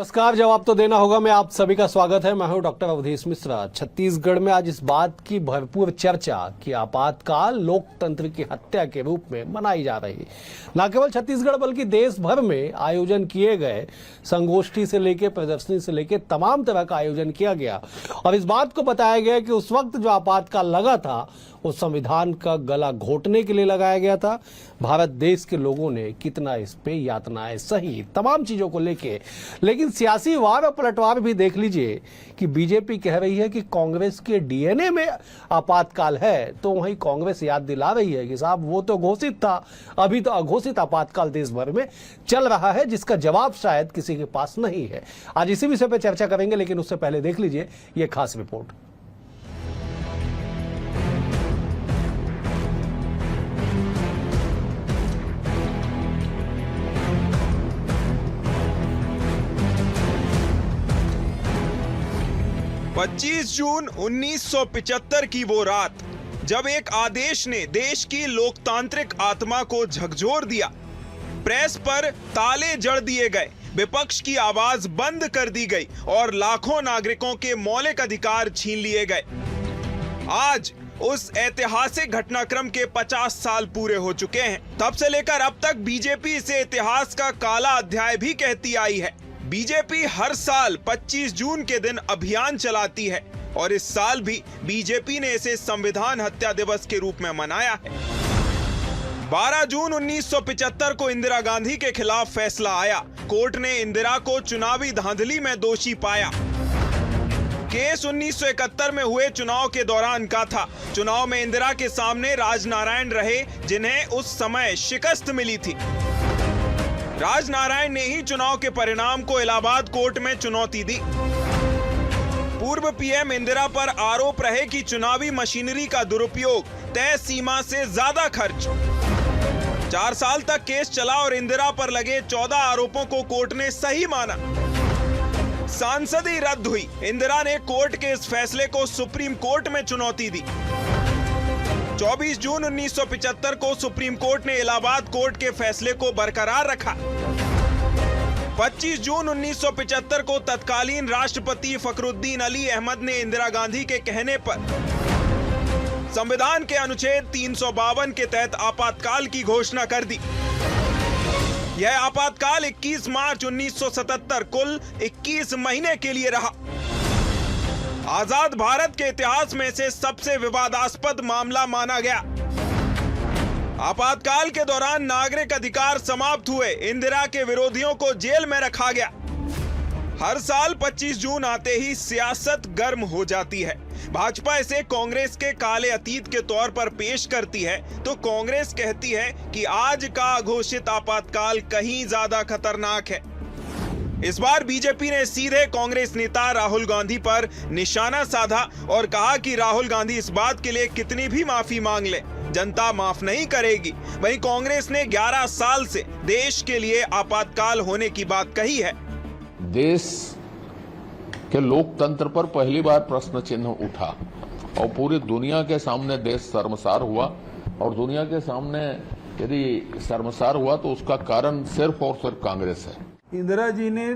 नमस्कार। जवाब तो देना होगा मैं आप सभी का स्वागत है। मैं हूं डॉक्टर अवधेश मिश्रा। छत्तीसगढ़ में आज इस बात की भरपूर चर्चा कि आपातकाल लोकतंत्र की हत्या के रूप में मनाई जा रही है। न केवल छत्तीसगढ़ बल्कि देश भर में आयोजन किए गए, संगोष्ठी से लेकर प्रदर्शनी से लेकर तमाम तरह का आयोजन किया गया और इस बात को बताया गया कि उस वक्त जो आपातकाल लगा था वो संविधान का गला घोटने के लिए लगाया गया था। भारत देश के लोगों ने कितना इस पे यातनाएं सही, तमाम चीजों को लेके। लेकिन सियासी वार और पलटवार भी देख लीजिए कि बीजेपी कह रही है कि कांग्रेस के डीएनए में आपातकाल है, तो वहीं कांग्रेस याद दिला रही है कि साहब वो तो घोषित था, अभी तो अघोषित आपातकाल देश भर में चल रहा है जिसका जवाब शायद किसी के पास नहीं है। आज इसी विषय पर चर्चा करेंगे, लेकिन उससे पहले देख लीजिए ये खास रिपोर्ट। पच्चीस जून 1975 की वो रात जब एक आदेश ने देश की लोकतांत्रिक आत्मा को झकझोर दिया, प्रेस पर ताले जड़ दिए गए, विपक्ष की आवाज बंद कर दी गई और लाखों नागरिकों के मौलिक अधिकार छीन लिए गए। आज उस ऐतिहासिक घटनाक्रम के 50 साल पूरे हो चुके हैं। तब से लेकर अब तक बीजेपी इसे इतिहास का काला अध्याय भी कहती आई है। बीजेपी हर साल 25 जून के दिन अभियान चलाती है और इस साल भी बीजेपी ने इसे संविधान हत्या दिवस के रूप में मनाया है। 12 जून 1975 को इंदिरा गांधी के खिलाफ फैसला आया। कोर्ट ने इंदिरा को चुनावी धांधली में दोषी पाया। केस 1971 में हुए चुनाव के दौरान का था। चुनाव में इंदिरा के सामने राजनारायण रहे, जिन्हें उस समय शिकस्त मिली थी। राजनारायण ने ही चुनाव के परिणाम को इलाहाबाद कोर्ट में चुनौती दी। पूर्व पीएम इंदिरा पर आरोप रहे कि चुनावी मशीनरी का दुरुपयोग, तय सीमा से ज्यादा खर्च। 4 साल तक केस चला और इंदिरा पर लगे 14 आरोपों को कोर्ट ने सही माना। सांसदी रद्द हुई। इंदिरा ने कोर्ट के इस फैसले को सुप्रीम कोर्ट में चुनौती दी। 24 जून 1975 को सुप्रीम कोर्ट ने इलाहाबाद कोर्ट के फैसले को बरकरार रखा। 25 जून 1975 को तत्कालीन राष्ट्रपति फखरुद्दीन अली अहमद ने इंदिरा गांधी के कहने पर संविधान के अनुच्छेद 352 के तहत आपातकाल की घोषणा कर दी। यह आपातकाल 21 मार्च 1977 कुल 21 महीने के लिए रहा। आजाद भारत के इतिहास में से सबसे विवादास्पद मामला माना गया। आपातकाल के दौरान नागरिक अधिकार समाप्त हुए। इंदिरा के विरोधियों को जेल में रखा गया। हर साल 25 जून आते ही सियासत गर्म हो जाती है। भाजपा इसे कांग्रेस के काले अतीत के तौर पर पेश करती है, तो कांग्रेस कहती है कि आज का घोषित आपातकाल कहीं ज्यादा खतरनाक है। इस बार बीजेपी ने सीधे कांग्रेस नेता राहुल गांधी पर निशाना साधा और कहा कि राहुल गांधी इस बात के लिए कितनी भी माफी मांग ले, जनता माफ नहीं करेगी। वहीं कांग्रेस ने 11 साल से देश के लिए आपातकाल होने की बात कही है। देश के लोकतंत्र पर पहली बार प्रश्न चिन्ह उठा और पूरी दुनिया के सामने देश शर्मसार हुआ। और दुनिया के सामने यदि शर्मसार हुआ तो उसका कारण सिर्फ और सिर्फ कांग्रेस है। इंदिरा जी ने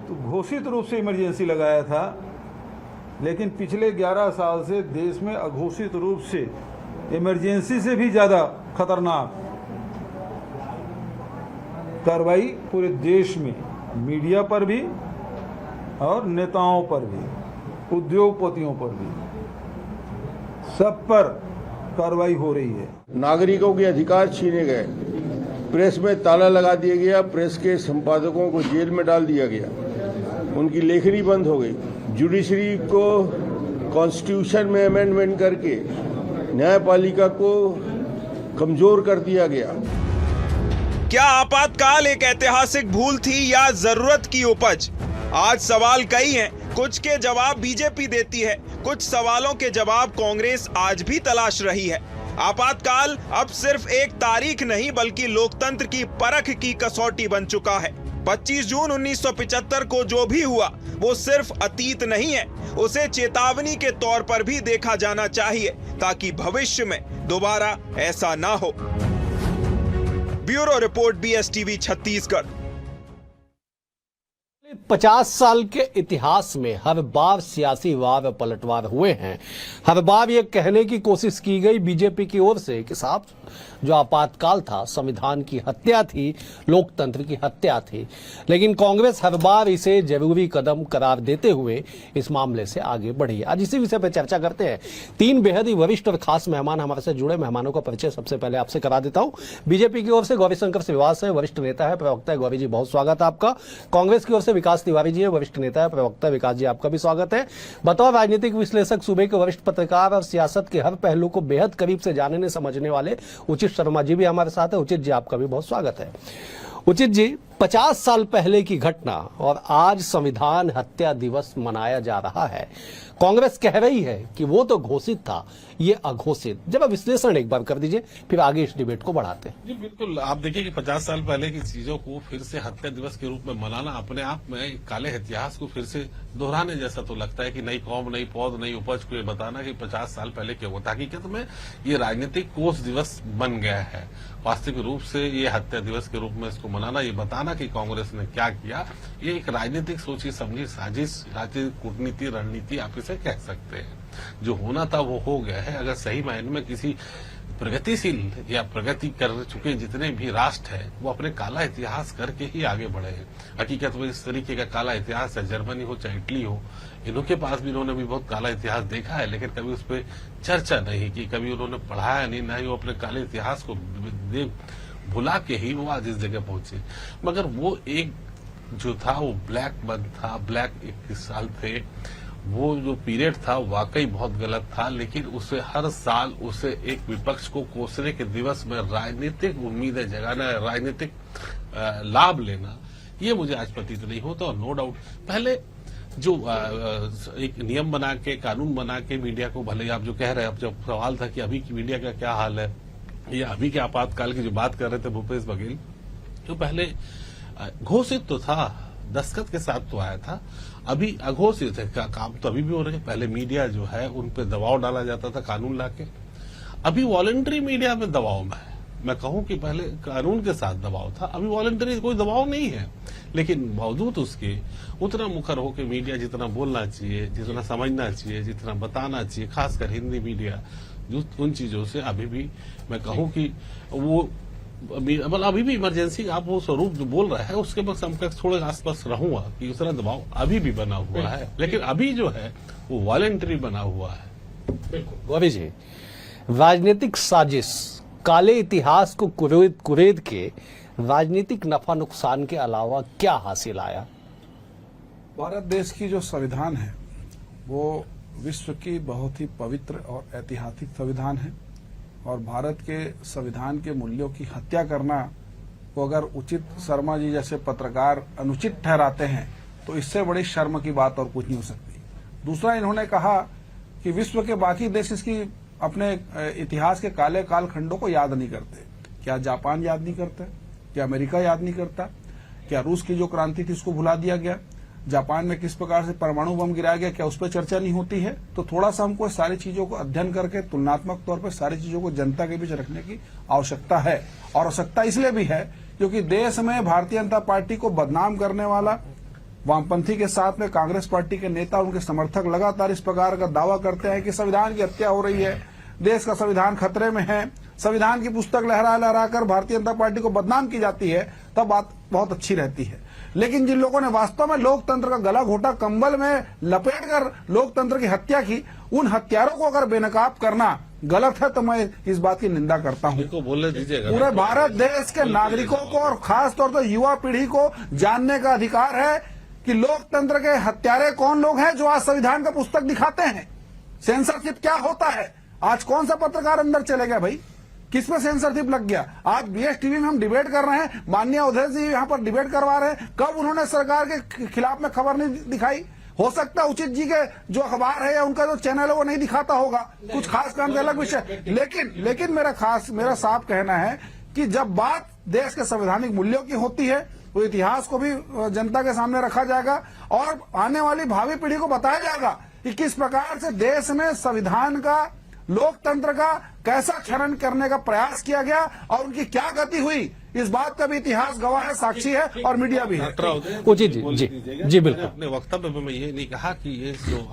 तो घोषित रूप से इमरजेंसी लगाया था, लेकिन पिछले 11 साल से देश में अघोषित रूप से इमरजेंसी से भी ज़्यादा खतरनाक कार्रवाई पूरे देश में मीडिया पर भी और नेताओं पर भी, उद्योगपतियों पर भी, सब पर कार्रवाई हो रही है। नागरिकों के अधिकार छीने गए, प्रेस में ताला लगा दिया गया, प्रेस के संपादकों को जेल में डाल दिया गया, उनकी लेखनी बंद हो गई। जुडिशरी को कॉन्स्टिट्यूशन में अमेंडमेंट करके न्यायपालिका को कमजोर कर दिया गया। क्या आपातकाल एक ऐतिहासिक भूल थी या जरूरत की उपज? आज सवाल कई हैं। कुछ के जवाब बीजेपी देती है, कुछ सवालों के जवाब कांग्रेस आज भी तलाश रही है। आपातकाल अब सिर्फ एक तारीख नहीं बल्कि लोकतंत्र की परख की कसौटी बन चुका है। 25 जून 1975 को जो भी हुआ वो सिर्फ अतीत नहीं है, उसे चेतावनी के तौर पर भी देखा जाना चाहिए ताकि भविष्य में दोबारा ऐसा ना हो। Bureau report, BSTV Chhattisgarh. 50 साल के इतिहास में हर बार सियासी वार पलटवार हुए हैं। हर बार ये कहने की कोशिश की गई बीजेपी की ओर से कि साहब जो आपातकाल था संविधान की हत्या थी, लोकतंत्र की हत्या थी, लेकिन कांग्रेस हर बार इसे जरूरी कदम करार देते हुए इस मामले से आगे बढ़ी। आज इसी विषय पर चर्चा करते हैं। 3 बेहद ही वरिष्ठ और खास मेहमान हमारे से जुड़े। मेहमानों का परिचय सबसे पहले आपसे करा देता हूं। बीजेपी की ओर से गौरीशंकर श्रीवास है, वरिष्ठ नेता है, प्रवक्ता है। गौरी जी बहुत स्वागत है आपका। कांग्रेस की ओर से विकास तिवारी जी है, वरिष्ठ नेता है, प्रवक्ता। विकास जी आपका भी स्वागत है। बतौर राजनीतिक विश्लेषक, सूबे के वरिष्ठ पत्रकार और सियासत के हर पहलू को बेहद करीब से जानने समझने वाले उचित शर्मा जी भी हमारे साथ है। उचित जी आपका भी बहुत स्वागत है। उचित जी, 50 साल पहले की घटना और आज संविधान हत्या दिवस मनाया जा रहा है। कांग्रेस कह रही है कि वो तो घोषित था, ये अघोषित। जब आप विश्लेषण एक बार कर दीजिए, फिर आगे इस डिबेट को बढ़ाते हैं। जी बिल्कुल, आप देखिए कि 50 साल पहले की चीजों को फिर से हत्या दिवस के रूप में मनाना अपने आप में एक काले इतिहास को फिर से दोहराने जैसा तो लगता है कि नई कौम, नई पौध, नई उपज को ये बताना कि 50 साल पहले क्या हुआ था। हकीकत में ये राजनीतिक कोष दिवस बन गया है। वास्तविक रूप से ये हत्या दिवस के रूप में इसको मनाना, ये बताना कि कांग्रेस ने क्या किया, ये एक राजनीतिक सोची समझी साजिश, राजनीतिक कूटनीति, रणनीति आप इसे कह सकते हैं। जो होना था वो हो गया है। अगर सही मायने में किसी प्रगतिशील या प्रगति कर चुके जितने भी राष्ट्र हैं वो अपने काला इतिहास करके ही आगे बढ़े हैं। हकीकत में इस तरीके का काला इतिहास है, जर्मनी हो चाहे इटली हो, इनके पास भी इन्होंने भी बहुत काला इतिहास देखा है, लेकिन कभी उस पर चर्चा नहीं की, कभी उन्होंने पढ़ाया नहीं, ना ही वो अपने काले इतिहास को भुला के ही वो आज इस जगह पहुंचे। मगर वो एक जो था वो ब्लैक मंथ था, ब्लैक 21 साल थे, वो जो पीरियड था वाकई बहुत गलत था। लेकिन उसे हर साल उसे एक विपक्ष को कोसने के दिवस में राजनीतिक उम्मीदें जगाना, राजनीतिक लाभ लेना, ये मुझे आज प्रतीत नहीं होता। और नो डाउट पहले जो एक नियम बना के, कानून बना के मीडिया को, भले आप जो कह रहे हैं, अब जब सवाल था कि अभी की मीडिया का क्या हाल है, या अभी के आपातकाल की जो बात कर रहे थे भूपेश बघेल, तो पहले घोषित तो था, दस्तखत के साथ तो आया था, अभी अघोषित है का काम तो अभी भी हो रहे हैं। पहले मीडिया जो है उन पे दबाव डाला जाता था कानून लाके, अभी वॉलंटरी मीडिया में दबाव में है। मैं कहूं कि पहले कानून के साथ दबाव था, अभी वॉलंटरी कोई दबाव नहीं है। लेकिन बावजूद उसके उतना मुखर होकर मीडिया जितना बोलना चाहिए, जितना समझना चाहिए, जितना बताना चाहिए, खासकर हिंदी मीडिया, जो उन चीजों से अभी भी मैं कहूं कि वो मतलब अभी भी इमरजेंसी आप वो स्वरूप जो बोल रहा है उसके बस हम थोड़े आसपास रहूंगा कि उतना दबाव अभी भी बना हुआ है, लेकिन अभी जो है वो वॉलंटरी बना हुआ है। गौरी जी, राजनीतिक साजिश, काले इतिहास को कुरेद के राजनीतिक नफा नुकसान के अलावा क्या हासिल आया? भारत देश की जो संविधान है वो विश्व की बहुत ही पवित्र और ऐतिहासिक संविधान है, और भारत के संविधान के मूल्यों की हत्या करना को अगर उचित शर्मा जी जैसे पत्रकार अनुचित ठहराते हैं तो इससे बड़ी शर्म की बात और कुछ नहीं हो सकती। दूसरा, इन्होंने कहा कि विश्व के बाकी देश इसकी अपने इतिहास के काले कालखंडों को याद नहीं करते। क्या जापान याद नहीं करता? क्या अमेरिका याद नहीं करता? क्या रूस की जो क्रांति थी उसको भुला दिया गया? जापान में किस प्रकार से परमाणु बम गिराया गया, क्या उस पर चर्चा नहीं होती है? तो थोड़ा सा हमको सारी चीजों को अध्ययन करके तुलनात्मक तौर पर सारी चीजों को जनता के बीच रखने की आवश्यकता है। और आवश्यकता इसलिए भी है क्योंकि देश में भारतीय जनता पार्टी को बदनाम करने वाला वामपंथी के साथ में कांग्रेस पार्टी के नेता, उनके समर्थक लगातार इस प्रकार का दावा करते हैं कि संविधान की हत्या हो रही है, देश का संविधान खतरे में है, संविधान की पुस्तक लहरा लहरा कर भारतीय जनता पार्टी को बदनाम की जाती है, तब बात बहुत अच्छी रहती है। लेकिन जिन लोगों ने वास्तव में लोकतंत्र का गला घोटा, कंबल में लपेटकर लोकतंत्र की हत्या की, उन हत्यारों को अगर बेनकाब करना गलत है तो मैं इस बात की निंदा करता हूं। बोलने दीजिएगा। पूरे भारत देश के नागरिकों को और खास तौर पर युवा पीढ़ी को जानने का अधिकार है कि लोकतंत्र के हत्यारे कौन लोग हैं जो आज संविधान का पुस्तक दिखाते हैं। सेंसरशिप क्या होता है? आज कौन सा पत्रकार अंदर चले गया भाई? किस में सेंसरशिप लग गया? आज बीएस टीवी में हम डिबेट कर रहे हैं, माननीय अवधेश जी यहाँ पर डिबेट करवा रहे हैं, कब उन्होंने सरकार के खिलाफ में खबर नहीं दिखाई? हो सकता है उचित जी के जो अखबार है या उनका जो चैनल है वो नहीं दिखाता होगा, कुछ खास काम से अलग विषय। लेकिन मेरा साफ कहना है कि जब बात देश के संवैधानिक मूल्यों की होती है तो इतिहास को भी जनता के सामने रखा जाएगा और आने वाली भावी पीढ़ी को बताया जाएगा कि किस प्रकार से देश में संविधान का, लोकतंत्र का कैसा क्षरण करने का प्रयास किया गया और उनकी क्या गति हुई। इस बात का भी इतिहास गवाह है, साक्षी है और मीडिया भी है। उचित जी बिल्कुल। अपने वक्तव्य में मैं ये नहीं कहा कि ये जो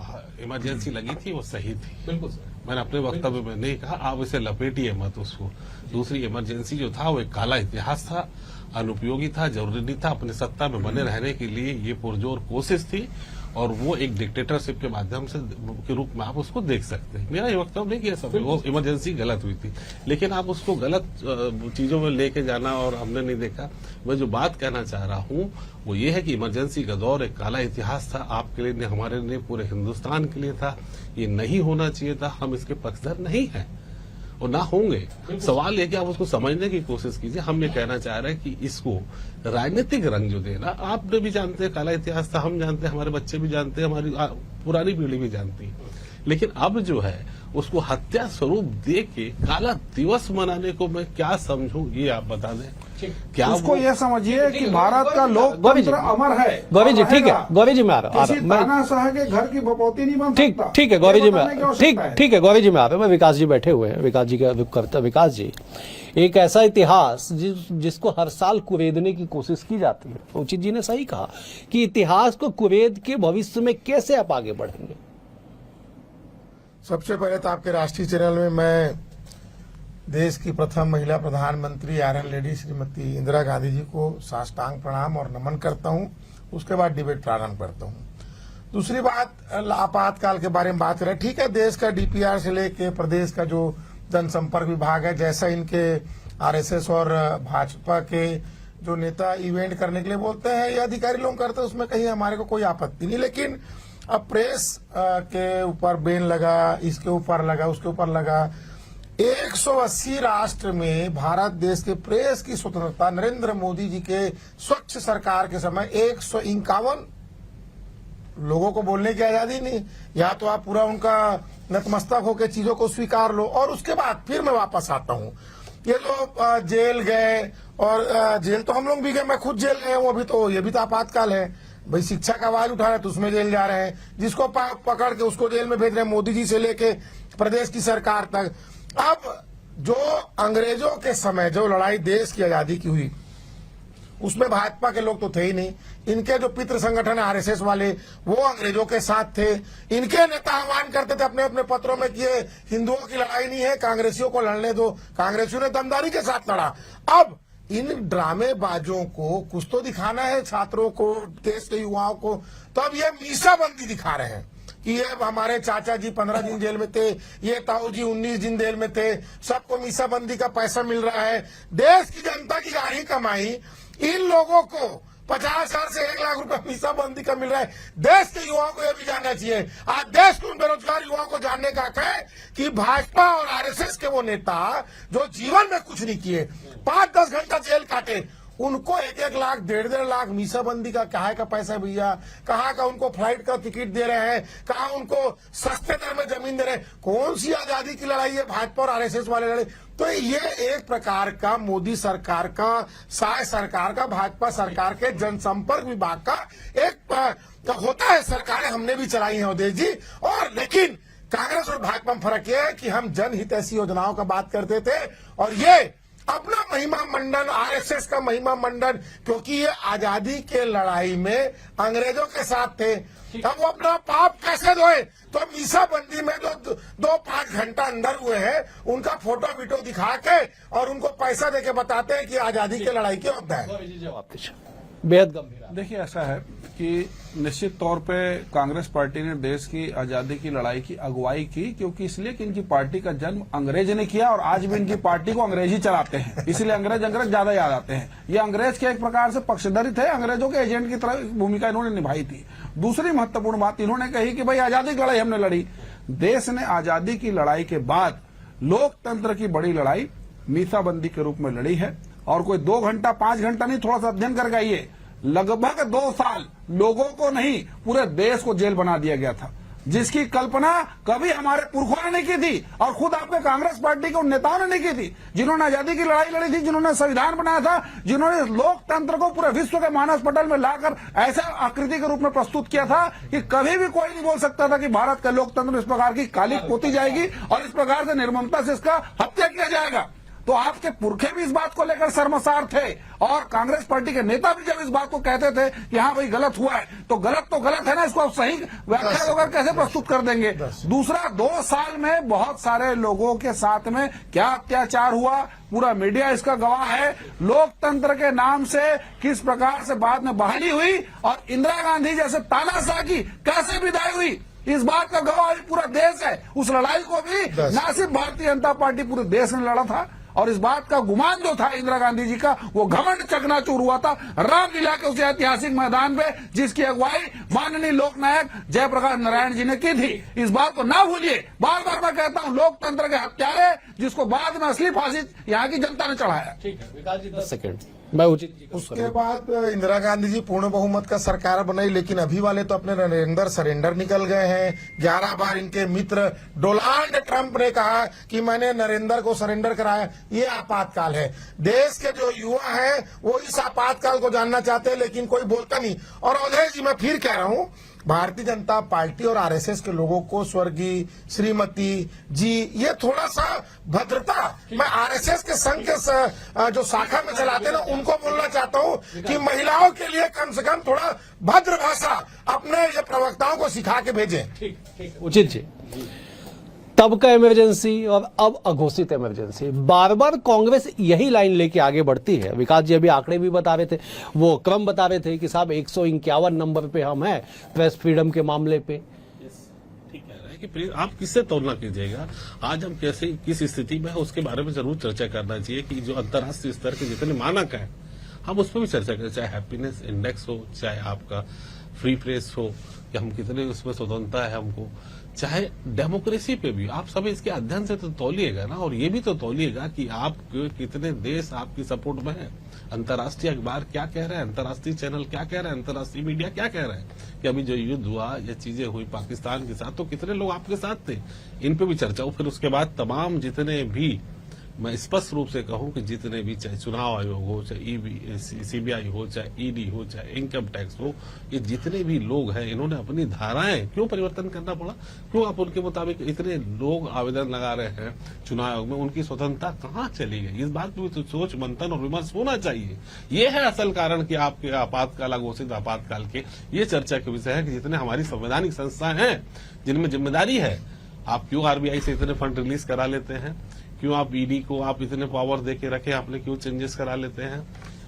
इमरजेंसी लगी थी वो सही थी, बिल्कुल मैंने अपने वक्तव्य में नहीं कहा। आप इसे लपेटिए मत उसको। दूसरी इमरजेंसी जो था वो एक काला इतिहास था, अनुपयोगी था, जरूरी नहीं था। अपने सत्ता में बने रहने के लिए ये पुरजोर कोशिश थी और वो एक डिक्टेटरशिप के माध्यम से के रूप में आप उसको देख सकते हैं। मेरा ये वक्तव्य नहीं किया सब, वो इमरजेंसी गलत हुई थी, लेकिन आप उसको गलत चीजों में लेके जाना और हमने नहीं देखा। मैं जो बात कहना चाह रहा हूँ वो ये है कि इमरजेंसी का दौर एक काला इतिहास था, आपके लिए नहीं, हमारे लिए, पूरे हिंदुस्तान के लिए था। ये नहीं होना चाहिए था, हम इसके पक्षधर नहीं है और ना होंगे। सवाल ये कि आप उसको समझने की कोशिश कीजिए। हम ये कहना चाह रहे हैं कि इसको राजनीतिक रंग जो देना, आपने भी जानते हैं काला इतिहास था, हम जानते हैं, हमारे बच्चे भी जानते हैं, हमारी पुरानी पीढ़ी भी जानती है। लेकिन अब जो है उसको हत्या स्वरूप दे के काला दिवस मनाने को मैं क्या समझूं, ये आप बता दें। क्या उसको ये समझिए कि भारत का लोकतंत्र अमर है। गौरी जी ठीक है, गौरी जी मैं आ रहा किसी तानाशाह के घर की भपौती नहीं बन ठीक सकता। ठीक है गौरी जी ये बताने की आवश्यकता है। ठीक है गौरी जी मैं आ रहा हूं। मैं विकास जी बैठे हुए हैं, विकास जी का विकास जी, एक ऐसा इतिहास जिसको हर साल कुरेदने की कोशिश की जाती है। उचित जी ने सही कहा कि इतिहास को कुरेद के भविष्य में कैसे आप आगे बढ़ेंगे। सबसे पहले तो आपके राष्ट्रीय चैनल में मैं देश की प्रथम महिला प्रधानमंत्री आयरन लेडी श्रीमती इंदिरा गांधी जी को साष्टांग प्रणाम और नमन करता हूं। उसके बाद डिबेट प्रारंभ करता हूं। दूसरी बात, आपातकाल के बारे में बात करें। ठीक है, देश का डीपीआर से लेके प्रदेश का जो जनसंपर्क विभाग है, जैसा इनके आरएसएस और भाजपा के जो नेता इवेंट करने के लिए बोलते हैं, ये अधिकारी लोग करते हैं, उसमें कहीं हमारे को कोई आपत्ति नहीं। लेकिन अब प्रेस के ऊपर बैन लगा, इसके ऊपर लगा, उसके ऊपर लगा। 180 राष्ट्र में भारत देश के प्रेस की स्वतंत्रता, नरेंद्र मोदी जी के स्वच्छ सरकार के समय 151 लोगों को बोलने की आजादी नहीं। या तो आप पूरा उनका नतमस्तक होकर चीजों को स्वीकार लो। और उसके बाद फिर मैं वापस आता हूं, ये लोग जेल गए, और जेल तो हम लोग भी गए, मैं खुद जेल गया हूं। अभी तो ये भी तो आपातकाल है भाई, शिक्षा का आवाज उठा रहे हैं तो उसमें जेल जा रहे हैं, जिसको पकड़ के उसको जेल में भेज रहे हैं, मोदी जी से लेके प्रदेश की सरकार तक। अब जो अंग्रेजों के समय जो लड़ाई देश की आजादी की हुई, उसमें भाजपा के लोग तो थे ही नहीं। इनके जो पितृ संगठन है आरएसएस वाले, वो अंग्रेजों के साथ थे। इनके नेता आह्वान करते थे अपने अपने पत्रों में कि ये हिंदुओं की लड़ाई नहीं है, कांग्रेसियों को लड़ने दो। कांग्रेसियों ने दमदारी के साथ लड़ा। अब इन ड्रामेबाजों को कुछ तो दिखाना है छात्रों को, देश के युवाओं को, तो अब ये मीसाबंदी दिखा रहे हैं कि ये हमारे चाचा जी 15 दिन जेल में थे, ये ताऊ जी 19 दिन जेल में थे, सबको मीसाबंदी का पैसा मिल रहा है। देश की जनता की गाढ़ी कमाई इन लोगों को 50,000 से 1 लाख रुपए मीसाबंदी का मिल रहा है। देश के युवाओं को यह भी जानना चाहिए। आज देश के उन बेरोजगार युवाओं को जानने का हक है कि भाजपा और आरएसएस के वो नेता जो जीवन में कुछ नहीं किए, 5-10 घंटा जेल काटे, उनको 1-1 लाख 1.5 लाख मीसाबंदी का कहाँ का पैसा है भैया? कहाँ का उनको फ्लाइट का टिकट दे रहे हैं? कहाँ उनको सस्ते दर में जमीन दे रहे हैं? कौन सी आजादी की लड़ाई है भाजपा और आरएसएस वाले लड़ाई? तो ये एक प्रकार का मोदी सरकार का, शाह सरकार का, भाजपा सरकार के जनसंपर्क विभाग का एक होता है। सरकारें हमने भी चलाई हैं उदय जी, और लेकिन कांग्रेस और भाजपा में फर्क यह है कि हम जनहितैषी योजनाओं का बात करते थे और ये अपना महिमा मंडन, आरएसएस का महिमा मंडन, क्योंकि ये आजादी के लड़ाई में अंग्रेजों के साथ थे। अब वो अपना पाप कैसे धोए? तो मीसाबंदी में जो 2-5 घंटा अंदर हुए हैं, उनका फोटो वीडियो दिखा के और उनको पैसा देके बताते हैं कि आजादी की लड़ाई क्या होता है। बेहद गंभीर। देखिए, ऐसा है कि निश्चित तौर पे कांग्रेस पार्टी ने देश की आजादी की लड़ाई की अगुवाई की, क्योंकि इसलिए कि इनकी पार्टी का जन्म अंग्रेज ने किया और आज भी इनकी पार्टी को अंग्रेज ही चलाते हैं, इसलिए अंग्रेज ज्यादा याद आते हैं। ये अंग्रेज के एक प्रकार से पक्षधर थे, अंग्रेजों के एजेंट की तरह भूमिका इन्होंने निभाई थी। दूसरी महत्वपूर्ण बात इन्होंने कही कि भाई आजादी की लड़ाई हमने लड़ी। देश ने आजादी की लड़ाई के बाद लोकतंत्र की बड़ी लड़ाई मीसाबंदी के रूप में लड़ी है, और कोई 2 घंटा 5 घंटा नहीं, थोड़ा सा अध्ययन करके आइए, लगभग 2 साल लोगों को नहीं पूरे देश को जेल बना दिया गया था, जिसकी कल्पना कभी हमारे पुरखों ने नहीं की थी और खुद आपके कांग्रेस पार्टी के उन नेताओं ने नहीं की थी, जिन्होंने आजादी की लड़ाई लड़ी थी, जिन्होंने संविधान बनाया था, जिन्होंने लोकतंत्र को पूरे विश्व के मानस पटल में लाकर ऐसा आकृति के रूप में प्रस्तुत किया था कि कभी भी कोई नहीं बोल सकता था कि भारत का लोकतंत्र इस प्रकार की काली पोती जाएगी और इस प्रकार से निर्ममता से इसका हत्या किया जाएगा। तो आपके पुरखे भी इस बात को लेकर शर्मसार थे और कांग्रेस पार्टी के नेता भी जब इस बात को कहते थे कि हाँ भाई गलत हुआ है, तो गलत है ना, इसको आप सही व्याख्या होकर कैसे प्रस्तुत कर देंगे। दूसरा, 2 साल में बहुत सारे लोगों के साथ में क्या अत्याचार हुआ, पूरा मीडिया इसका गवाह है। लोकतंत्र के नाम से किस प्रकार से बाद में बहाली हुई और इंदिरा गांधी जैसे तानाशाह की कैसे विदाई हुई, इस बात का गवाह पूरा देश है। उस लड़ाई को भी न सिर्फ भारतीय जनता पार्टी, पूरे देश ने लड़ा था और इस बात का गुमान जो था इंदिरा गांधी जी का, वो घमंड चकनाचूर हुआ था रामलीला के उस ऐतिहासिक मैदान पे, जिसकी अगुवाई माननीय लोकनायक जयप्रकाश नारायण जी ने की थी। इस बात को ना भूलिए। बार बार मैं कहता हूं, लोकतंत्र के हत्यारे जिसको बाद में असली फांसी यहाँ की जनता ने चढ़ाया। ठीक है विकास जी, 10 सेकंड मैं उचित जी को उसके बाद इंदिरा गांधी जी पूर्ण बहुमत का सरकार बनाई, लेकिन अभी वाले तो अपने नरेंद्र सरेंडर निकल गए हैं। 11 बार इनके मित्र डोनाल्ड ट्रंप ने कहा कि मैंने नरेंद्र को सरेंडर कराया। ये आपातकाल है। देश के जो युवा हैं वो इस आपातकाल को जानना चाहते हैं, लेकिन कोई बोलता नहीं। और अवधेश जी, मैं फिर कह रहा हूं, भारतीय जनता पार्टी और आरएसएस के लोगों को स्वर्गीय श्रीमती जी, ये थोड़ा सा भद्रता, मैं आरएसएस के संघ के जो शाखा में चलाते ना, उनको बोलना चाहता हूं कि महिलाओं के लिए कम से कम थोड़ा भद्र भाषा अपने ये प्रवक्ताओं को सिखा के भेजें। ठीक उचित जी। तब का इमरजेंसी और अब अघोषित इमरजेंसी, बार बार कांग्रेस यही लाइन लेके आगे बढ़ती है। विकास जी अभी आंकड़े भी बता रहे थे, वो क्रम बता रहे थे कि साहब 151 नंबर पे हम हैं प्रेस फ्रीडम के मामले पे। ठीक कह रहे हैं कि आप किससे तुलना कीजिएगा, आज हम कैसे किस स्थिति में है उसके बारे में जरूर चर्चा करना चाहिए कि जो अंतर्राष्ट्रीय स्तर के जितने मानक हैं हम उस पर भी चर्चा करें, चाहे हैप्पीनेस इंडेक्स हो, चाहे आपका फ्री प्रेस हो, कि हम कितने उसमें स्वतंत्रता है हमको, चाहे डेमोक्रेसी पे भी आप सभी इसके अध्ययन से तो तौलिएगा ना, और ये भी तो तौलिएगा कि आप कितने देश आपकी सपोर्ट में है, अंतर्राष्ट्रीय अखबार क्या कह रहे हैं, अंतर्राष्ट्रीय चैनल क्या कह रहे हैं, अंतर्राष्ट्रीय मीडिया क्या कह रहे हैं कि अभी जो युद्ध हुआ, ये चीजें हुई पाकिस्तान के साथ, तो कितने लोग आपके साथ थे, इन पे भी चर्चा हो। फिर उसके बाद तमाम जितने भी, मैं स्पष्ट रूप से कहूं कि जितने भी, चाहे चुनाव आयोग हो, चाहे सीबीआई हो, चाहे ईडी हो, चाहे इनकम टैक्स हो, ये जितने भी लोग हैं इन्होंने अपनी धाराएं क्यों परिवर्तन करना पड़ा, क्यों आप उनके मुताबिक इतने लोग आवेदन लगा रहे हैं चुनाव आयोग में, उनकी स्वतंत्रता कहां चली गई, इस बात पर तो सोच मंथन और विमर्श होना चाहिए। ये है असल कारण कि आपके आपातकाल, घोषित आपातकाल के ये चर्चा के विषय है कि जितने हमारी संवैधानिक संस्थाएं हैं जिनमें जिम्मेदारी है, आप क्यों आरबीआई से इतने फंड रिलीज करा लेते हैं, क्यों आप ईडी को आप इतने पावर देके रखे, आपने क्यों चेंजेस करा लेते हैं,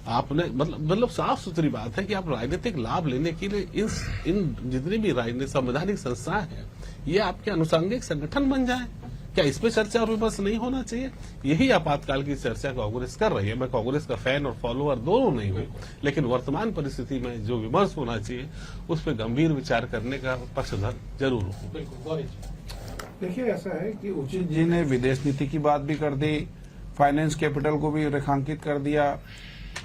आपने मतलब साफ सुथरी बात है कि आप राजनीतिक लाभ लेने के लिए इन जितनी भी राजनीतिक संवैधानिक संस्थाएं हैं ये आपके अनुषंगिक संगठन बन जाए, क्या इस पे चर्चा और विमर्श नहीं होना चाहिए? यही आपातकाल की चर्चा कांग्रेस कर रही है। मैं कांग्रेस का फैन और फॉलोअर दोनों नहीं हूं, लेकिन वर्तमान परिस्थिति में जो विमर्श होना चाहिए उस पर गंभीर विचार करने का पक्षधर जरूर हूं। देखिए, ऐसा है कि उचित जी ने विदेश नीति की बात भी कर दी, फाइनेंस कैपिटल को भी रेखांकित कर दिया।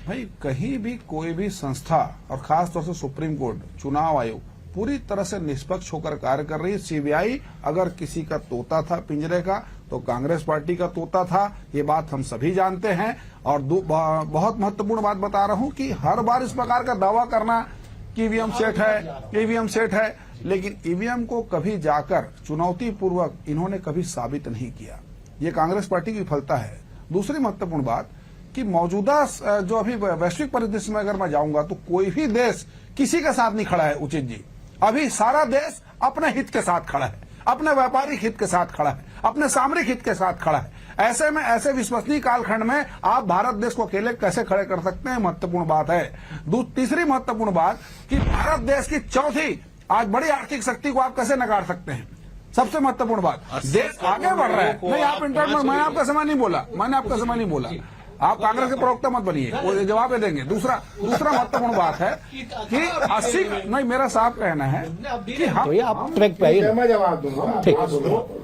भाई, कहीं भी कोई भी संस्था और खास तौर से सुप्रीम कोर्ट, चुनाव आयोग पूरी तरह से निष्पक्ष होकर कार्य कर रही है। सीबीआई अगर किसी का तोता था पिंजरे का, तो कांग्रेस पार्टी का तोता था, ये बात हम सभी जानते हैं। और बहुत महत्वपूर्ण बात बता रहा हूं कि हर बार इस प्रकार का दावा करना कि ईवीएम सेट है, लेकिन ईवीएम को कभी जाकर चुनौती पूर्वक इन्होंने कभी साबित नहीं किया। ये कांग्रेस पार्टी की विफलता है। दूसरी महत्वपूर्ण बात कि मौजूदा जो अभी वैश्विक परिदृश्य में अगर मैं जाऊंगा तो कोई भी देश किसी के साथ नहीं खड़ा है उचित जी। अभी सारा देश अपने हित के साथ खड़ा है, अपने व्यापारिक हित के साथ खड़ा है, अपने सामरिक हित के साथ खड़ा है। ऐसे में ऐसे विश्वसनीय कालखंड में आप भारत देश को अकेले कैसे खड़े कर सकते हैं, महत्वपूर्ण बात है। तीसरी महत्वपूर्ण बात कि भारत देश की चौथी आज बड़ी आर्थिक शक्ति को आप कैसे नकार सकते हैं। सबसे महत्वपूर्ण बात, देश आगे बढ़ रहा है। नहीं, आप इंटरनेट, मैंने आपका समय नहीं बोला, आप कांग्रेस के प्रवक्ता मत बनिए, वो जवाब देंगे। दूसरा महत्वपूर्ण बात है कि 80 नहीं, मेरा साफ कहना है कि हम ट्रैक पे आइए, मैं जवाब दूंगा।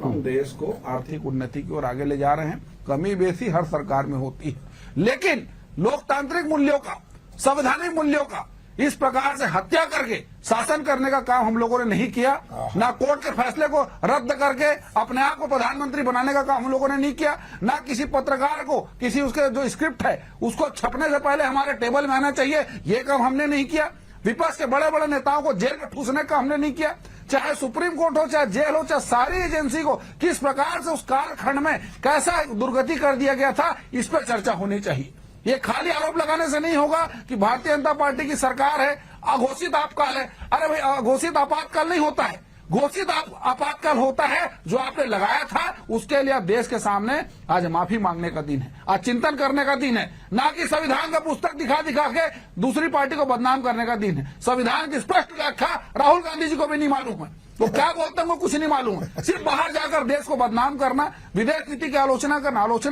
हम देश को आर्थिक उन्नति की ओर आगे ले जा रहे हैं। कमी बेसी हर सरकार में होती है, लेकिन लोकतांत्रिक मूल्यों का, संवैधानिक मूल्यों का इस प्रकार से हत्या करके शासन करने का काम हम लोगों ने नहीं किया। ना कोर्ट के फैसले को रद्द करके अपने आप को प्रधानमंत्री बनाने का काम हम लोगों ने नहीं किया। ना किसी पत्रकार को, किसी उसके जो स्क्रिप्ट है उसको छपने से पहले हमारे टेबल में आना चाहिए, ये काम हमने नहीं किया। विपक्ष के बड़े बड़े नेताओं को जेल में ठूसने का हमने नहीं किया। चाहे सुप्रीम कोर्ट हो, चाहे जेल हो, चाहे सारी एजेंसी को किस प्रकार से उस कालखंड में कैसा दुर्गति कर दिया गया था, इस पर चर्चा होनी चाहिए। ये खाली आरोप लगाने से नहीं होगा कि भारतीय जनता पार्टी की सरकार है, अघोषित आपातकाल है। अरे भाई, अघोषित आपातकाल नहीं होता है, घोषित आपातकाल होता है। जो आपने लगाया था उसके लिए आप देश के सामने आज माफी मांगने का दिन है, आज चिंतन करने का दिन है, ना कि संविधान का पुस्तक दिखा दिखा के दूसरी पार्टी को बदनाम करने का दिन है। संविधान की स्पष्ट व्याख्या राहुल गांधी जी को भी नहीं मालूम है, वो क्या बोलते हैं वो कुछ नहीं मालूम है। सिर्फ बाहर जाकर देश को बदनाम करना, विदेश नीति की आलोचना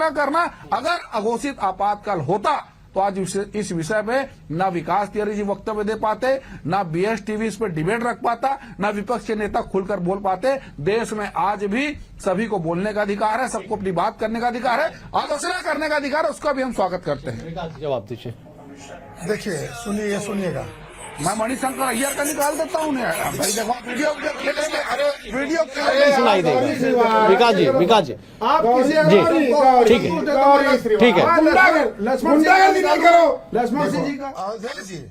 करना। अगर अघोषित आपातकाल होता तो आज इस विषय पे ना विकास तिवारी जी वक्तव्य दे पाते, ना बीएस टीवी इस पर डिबेट रख पाता, ना विपक्ष के नेता खुलकर बोल पाते। देश में आज भी सभी को बोलने का अधिकार है, सबको अपनी बात करने का अधिकार है, आलोचना करने का अधिकार है, उसका भी हम स्वागत करते हैं। जवाब दीजिए। देखिए, सुनिएगा, मैं मणिशंकर अय्यर का निकाल देता हूँ भाई, देखो वीडियो वीडियो सुनाई देगा। विकास जी आप जी ठीक है गुंडागर्दी नहीं करो। लक्ष्मण सिंह जी का अवधेश जी,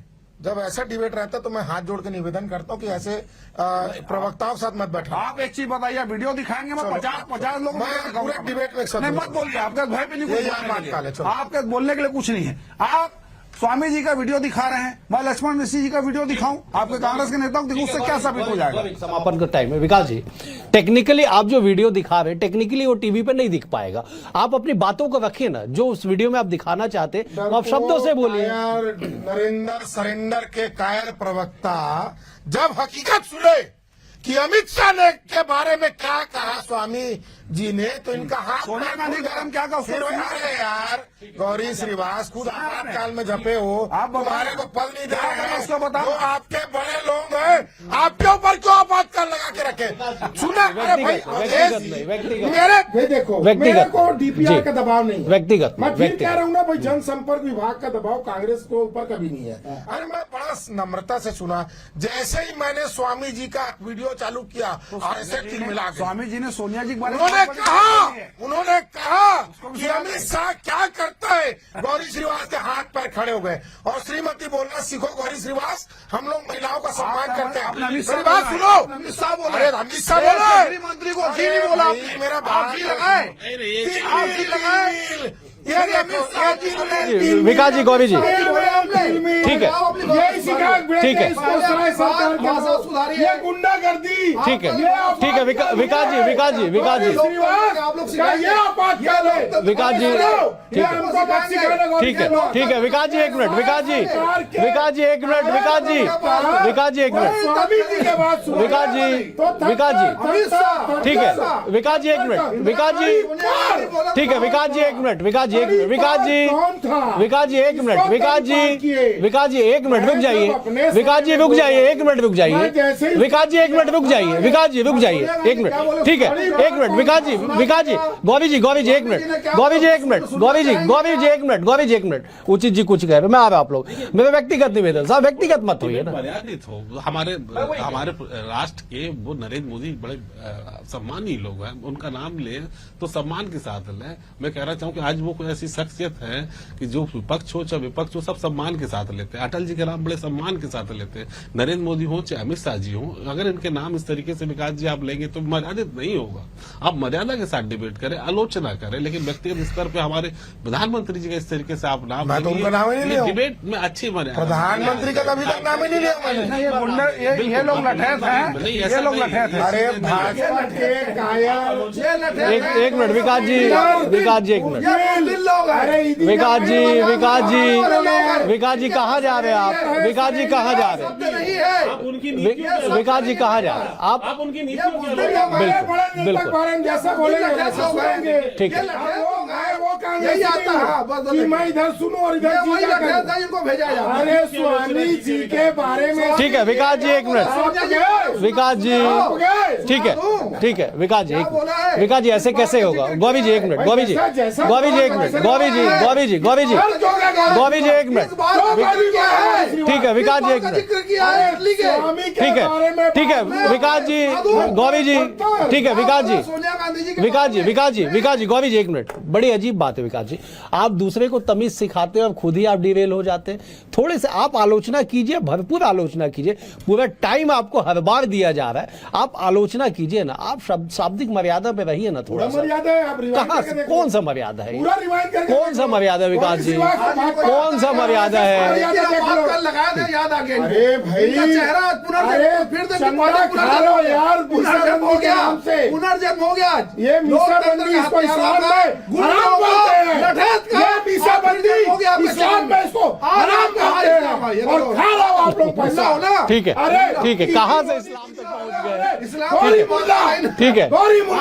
जब ऐसा डिबेट रहता है तो मैं हाथ जोड़ के निवेदन करता हूँ कि ऐसे प्रवक्ताओं के साथ मत बैठा। आप एक चीज बताइए, वीडियो दिखाएंगे, मैं 50 लोग पूरे डिबेट में मत बोलिए, आपके भय पे नहीं, चलो। आपके बोलने के लिए कुछ नहीं है। आप स्वामी जी का वीडियो दिखा रहे हैं, मैं लक्ष्मण ऋषि जी का वीडियो दिखाऊं, आपके कांग्रेस के नेताओं को, उससे क्या साबित हो जाएगा? समापन का टाइम है। विकास जी, टेक्निकली आप जो वीडियो दिखा रहे हैं, टेक्निकली वो टीवी पे नहीं दिख पाएगा। आप अपनी बातों को रखिए ना, जो उस वीडियो में आप दिखाना चाहते हैं आप शब्दों से बोलिए। नरेंद्र सरेंडर के कायर प्रवक्ता जब हकीकत सुने कि अमित शाह ने के बारे में क्या कहा स्वामी जी ने, तो इनका हाथ सोनिया गांधी गरम क्या कहा? अरे यार, गौरी श्रीवास खुद आपातकाल में जपे हो, आप तुम्हारे को पल नहीं दे रहे हैं, उसको बताओ। वो आपके बड़े लोग हैं, आपके ऊपर क्यों आपातकाल लगा के रखे? सुना, अरे भाई, मेरे देखो, मेरे को डीपीआर का दबाव नहीं है, व्यक्तिगत मैं फिर कह रहा हूँ ना भाई, जनसंपर्क विभाग का दबाव कांग्रेस को ऊपर कभी नहीं है। अरे मैं बड़ा नम्रता से सुना, जैसे ही मैंने स्वामी जी का वीडियो चालू किया और ऐसे मिला, स्वामी जी ने सोनिया जी के बारे में उन्होंने कहा कि अमित शाह क्या करता है, गौरी श्रीवास के हाथ पैर खड़े हो गए। और श्रीमती बोलना सीखो गौरी श्रीवास, हम लोग महिलाओं का सम्मान करते हैं। मेरी बात सुनो, अमित शाह बोले, अमित शाह बोले, मंत्री को घी नहीं बोला, मेरा बात लगाए, विकास जी, गौरी जी, ठीक है ठीक है ये गुंडागर्दी, ठीक है विकास जी विकास जी विकास जी ठीक है विकास जी, एक मिनट, विकास जी एक मिनट, विकास जी एक मिनट, विकास जी ठीक है, विकास जी एक मिनट, विकास जी ठीक है, विकास जी एक मिनट, विकास जी एक मिनट, विकास जी एक मिनट, विकास जी एक मिनट रुक जाइए, विकास जी रुक जाइए, एक मिनट रुक जाइए, विकास जी एक मिनट रुक जाइए, विकास जी रुक जाइए एक मिनट, ठीक है, एक मिनट, विकास जी गौरी जी एक मिनट, गौरी जी एक मिनट, उचित जी कुछ कह रहे, मैं आ रहा, आप लोग मेरे व्यक्तिगत निवेदन, साहब व्यक्तिगत मत होइए ना। मर्यादित हो, हमारे राष्ट्र के वो नरेंद्र मोदी बड़े सम्मानीय लोग हैं, उनका नाम ले तो सम्मान के साथ लें। मैं कहना चाहूँ कि आज वो कोई ऐसी शख्सियत है कि जो विपक्ष हो चाहे विपक्ष हो, सब सम्मान के साथ लेते हैं। अटल जी के नाम बड़े सम्मान के साथ लेते हैं, नरेंद्र मोदी हो चाहे अमित शाह जी हो, अगर इनके नाम इस तरीके से विकास जी आप लेंगे तो मर्यादित नहीं होगा। आप मर्यादा के साथ डिबेट करें, आलोचना करें, लेकिन व्यक्तिगत स्तर पर हमारे प्रधानमंत्री जी का इस तरीके से आप नाम डिबेट में अच्छी मर्यादा, प्रधानमंत्री का कभी तक नाम ही नहीं लिया मैंने। ये लोग लठैत हैं, ये लोग लठैत हैं। अरे भाजपा के कायर, एक मिनट, विकास जी एक मिनट, विकास जी कहाँ जा रहे हैं आप? विकास जी कहाँ जा रहे हैं? विकास जी कहाँ जा रहे हैं आप? उनकी बिल्कुल जैसा बोलेगा वैसा बोलेंगे, ठीक है, यही आता है, मैं इधर सुनूं और इधर इनको भेजा जाता है। अरे स्वामी जी के बारे में, ठीक है विकास जी एक मिनट, विकास जी ठीक है, विकास जी ऐसे कैसे होगा? गौरी जी एक मिनट, गौरी जी एक मिनट, गौरी जी एक मिनट, ठीक है विकास जी एक मिनट, ठीक है विकास जी, गौरी जी ठीक है, विकास जी गौरी जी एक मिनट, बड़ी अजीब बात है विकास जी, आप दूसरे को तमीज सिखाते हैं और खुद ही आप डिरेल हो जाते हैं। थोड़े से आप आलोचना कीजिए, भरपूर आलोचना कीजिए, पूरा टाइम आपको हर बात और दिया जा रहा है। आप आलोचना कीजिए ना, आप शाब्दिक मर्यादा पे रहिए ना थोड़ा सा। मर्यादा है, आप रिवाइंड कहाँ करके से, देखो। कौन सा मर्यादा है ये? पूरा रिवाइंड करके कौन सा देखो। मर्यादा है विकास जी? कौन सा मर्यादा है? लगाया था, याद आ गया। अरे भाई चेहरा पुनर्जन्म हो गया। ये मीसाबंदी इसको इस्लाम में हराम बोलते हैं। ये मीसाबंदी इस्लाम में इसको हराम कहते हैं और खा रहा हो आप लोग पैसा हो ना। ठीक है, अरे ठीक है, कहाँ से इस्लाम तक पहुंच गए? ठीक है,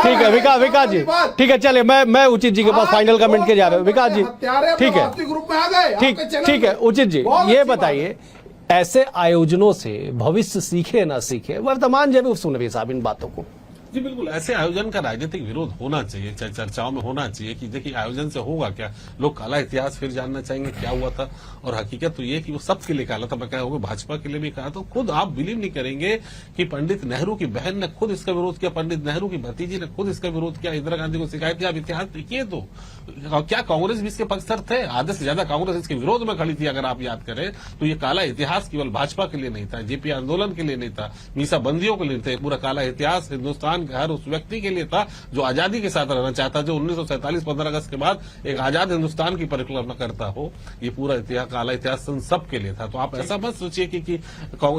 ठीक है विकास जी, ठीक है, चले मैं उचित जी के पास फाइनल कमेंट के जा रहे हूँ। विकास जी ठीक है, ग्रुप में आ गए। ठीक है उचित जी, ये बताइए ऐसे आयोजनों से भविष्य सीखे ना सीखे, वर्तमान जरूर सुन रही साहब इन बातों को। जी बिल्कुल, ऐसे आयोजन का राजनीतिक विरोध होना चाहिए, चर्चाओं में होना चाहिए कि देखिए आयोजन से होगा क्या, लोग काला इतिहास फिर जानना चाहेंगे क्या हुआ था। और हकीकत तो ये कि वो सबके लिए काला था, मैं कहा होगा भाजपा के लिए भी कहा। तो खुद आप बिलीव नहीं करेंगे कि पंडित नेहरू की बहन ने खुद इसका विरोध किया, पंडित नेहरू की भतीजी ने खुद इसका विरोध किया, इंदिरा गांधी को शिकायत की। आप इतिहास देखिए तो क्या कांग्रेस भी इसके पक्षधर थे? आधे से ज्यादा कांग्रेस इसके विरोध में खड़ी थी। अगर आप याद करें तो ये काला इतिहास केवल भाजपा के लिए नहीं था, जेपी आंदोलन के लिए नहीं था, मीसा बंदियों के लिए थे। पूरा काला इतिहास हिंदुस्तान के हर उस व्यक्ति के लिए था जो आजादी के साथ रहना चाहता, जो 1947 15 अगस्त के बाद एक आजाद हिंदुस्तान की परिकल्पना करता हो। ये पूरा इतिहास, काला इतिहास सब के लिए था। तो आप ऐसा मत सोचिए कि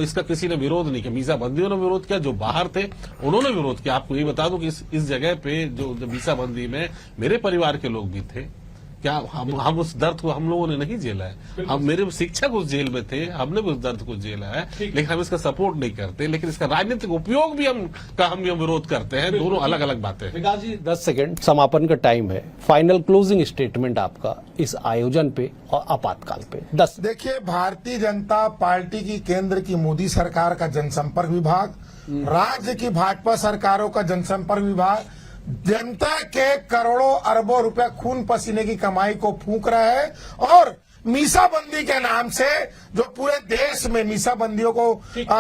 इसका किसी ने विरोध नहीं किया। मीसा बंदियों ने विरोध किया, जो बाहर थे उन्होंने विरोध किया। आपको ये बता दूं कि इस जगह पे जो मीसा बंदी में मेरे परिवार के लोग भी थे। क्या हम उस दर्द को हम लोगों ने नहीं झेला है? हम मेरे शिक्षक उस जेल में थे, हमने भी उस दर्द को झेला है, लेकिन हम इसका सपोर्ट नहीं करते। लेकिन इसका राजनीतिक उपयोग भी हम विरोध करते हैं। दोनों अलग अलग बातें हैं। विकास जी 10 सेकंड समापन का टाइम है, फाइनल क्लोजिंग स्टेटमेंट आपका इस आयोजन पे और आपातकाल पे 10। देखिए, भारतीय जनता पार्टी की केंद्र की मोदी सरकार का जनसंपर्क विभाग, राज्य की भाजपा सरकारों का जनसंपर्क विभाग जनता के करोड़ों अरबों रुपए खून पसीने की कमाई को फूंक रहा है। और मीसाबंदी के नाम से जो पूरे देश में मीसाबंदियों को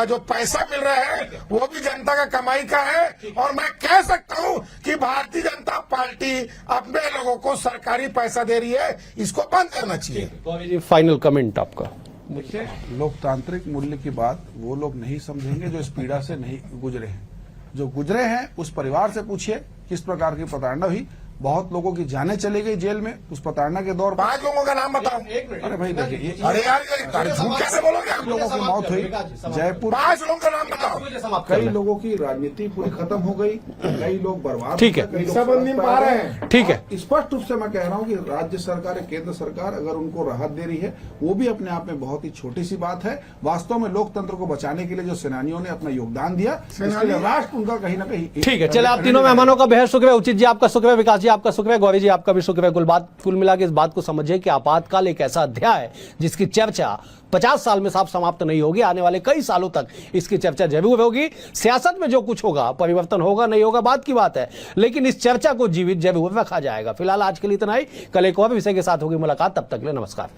जो पैसा मिल रहा है वो भी जनता का कमाई का है। और मैं कह सकता हूं कि भारतीय जनता पार्टी अपने लोगों को सरकारी पैसा दे रही है, इसको बंद करना चाहिए। फाइनल कमेंट आपका। देखिए, लोकतांत्रिक मूल्य की बात वो लोग नहीं समझेंगे जो इस पीड़ा से नहीं गुजरे हैं। जो गुजरे हैं उस परिवार से पूछिए किस प्रकार की प्रताड़ना हुई। बहुत लोगों की जानें चली गई जेल में उस प्रताड़ना के दौर पर। 5 लोगों का नाम बताओ। अरे भाई देखिए, अरे यार झूठ कैसे बोलोगे आप? लोगों की मौत हुई जयपुर। 5 लोगों का नाम बताओ। कई लोगों की राजनीति पूरी खत्म हो गई, कई लोग बर्बाद। ठीक है, मीसाबंदी में पा रहे हैं। ठीक है, स्पष्ट रूप से मैं कह रहा हूं कि राज्य सरकार, केंद्र सरकार अगर उनको राहत दे रही है वो भी अपने आप में बहुत ही छोटी सी बात है। वास्तव में लोकतंत्र को बचाने के लिए जो सेनानियों ने अपना योगदान दिया, इसके लिए राष्ट्र उनका कहीं ना कहीं। ठीक है, चले आप तीनों मेहमानों का बेहद शुक्रिया। उचित जी आपका शुक्रिया, विकास जी आपका शुक्रिया, गौरी जी आपका भी शुक्रिया। कुल मिला के इस बात को समझिए कि आपातकाल एक ऐसा अध्याय है जिसकी चर्चा 50 साल में साफ समाप्त नहीं होगी। आने वाले कई सालों तक इसकी चर्चा जरूर होगी। सियासत में जो कुछ होगा, परिवर्तन होगा नहीं होगा बात की बात है, लेकिन इस चर्चा को जीवित जरूर रखा जाएगा। फिलहाल आज के लिए इतना ही। कल एक और विषय के साथ होगी मुलाकात, तब तक के लिए नमस्कार।